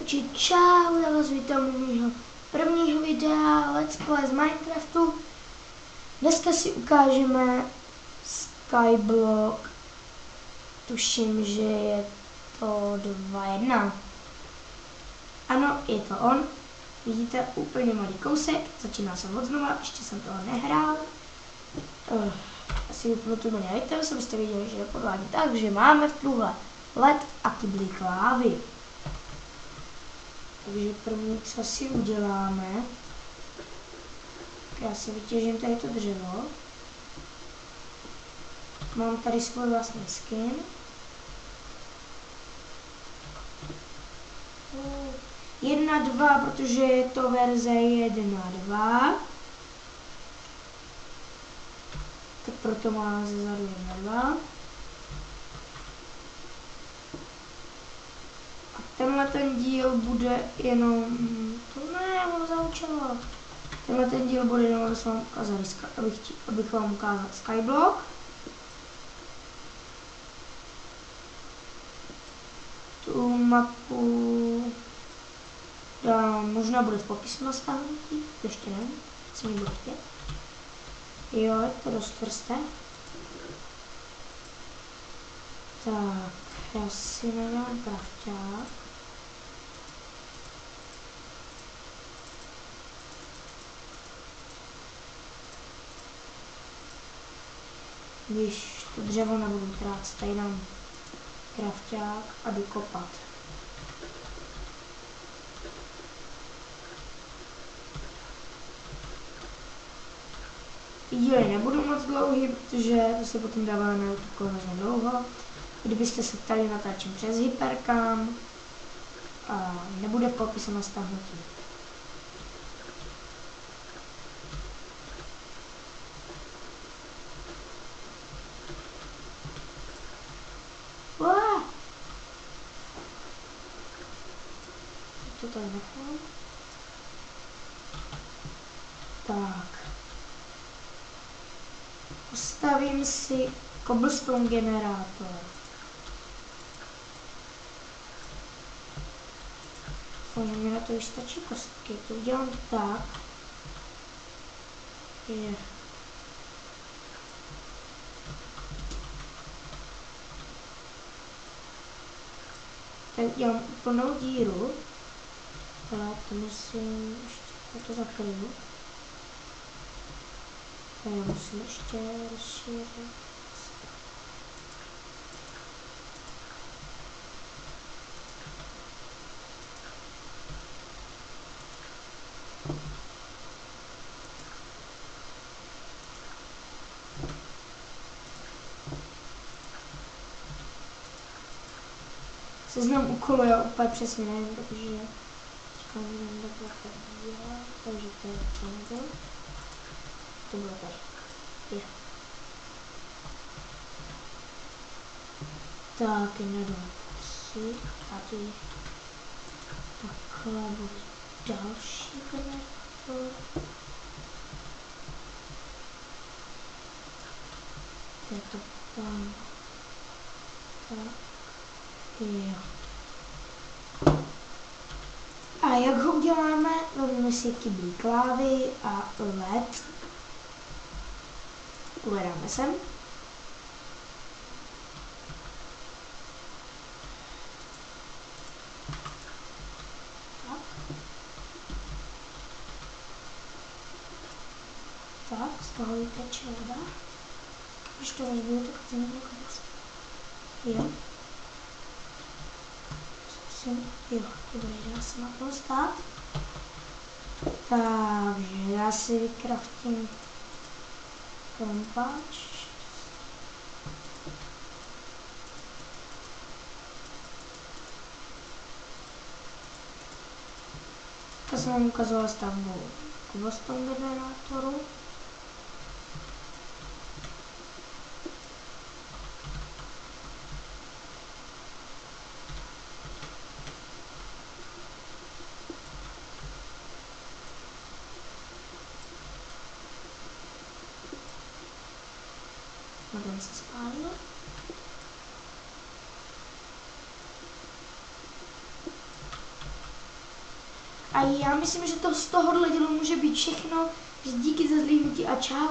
Takže čau, já vás vítám u mého prvního videa Let's Play z Minecraftu. Dneska si ukážeme Skyblock. Tuším, že je to 2.1. Ano, je to on. Vidíte, úplně malý kousek. Začíná jsem od znova, ještě jsem toho nehrál. Asi vypnu tu menu items, abyste viděli, že je podvádí. Takže máme v tuhle led a kyblí klávy. Takže první, co si uděláme, já si vytěžím tady to dřevo. Mám tady svůj vlastní skin. Jedna, dva, protože je to verze 1.2. Tak proto mám zezadu 1.2. A tenhle ten díl bude jenom... To ne, mám zaučilo. Tenhle ten díl bude jenom, abych vám ukázal Skyblock. Tu mapu dám, možná bude v popisu na stáhnutí, ještě ne, co mi bude chtět. Jo, je to dost tvrsté. Tak, já si nedám krafťák. Když to dřevo nebudu trácet, tady dám krafťák a jdu kopat. Díly nebudu moc dlouhý, protože to se potom dává na YouTube hrozně dlouho. Kdybyste se ptali, natáčím přes Hypercam a nebude v popisu na stáhnutí. To tady nechám. Tak. Postavím si cobblestone generátor. Mě na to už stačí kostky. To udělám tak, že tak udělám úplnou díru. Ale to musím ještě to zakryju. A já musím ještě rozšířit. Seznam úkolů já úplně přesně nevím, protože nevím, takhle to dělá, takže to je to. To bylo tady. Je. Tak, 1, 2, 3, tady takhle bude další generátor. To je to tam. Tak. Jo. A jak ho uděláme? Vezmeme si kyblí klávy a led. Uvedáme sem. Tak. Tak, z toho vyteče voda. Když to rozbiju, tak to nebude konec. Jo. Jo, dobrý, dá se na to stát. Takže já si vykraftím krompáč. To jsem vám ukazovala stavbu cobblestone generátoru. Ten se spálil. A já myslím, že to z tohohle dílu může být všechno. Díky za zhlídnutí a čau.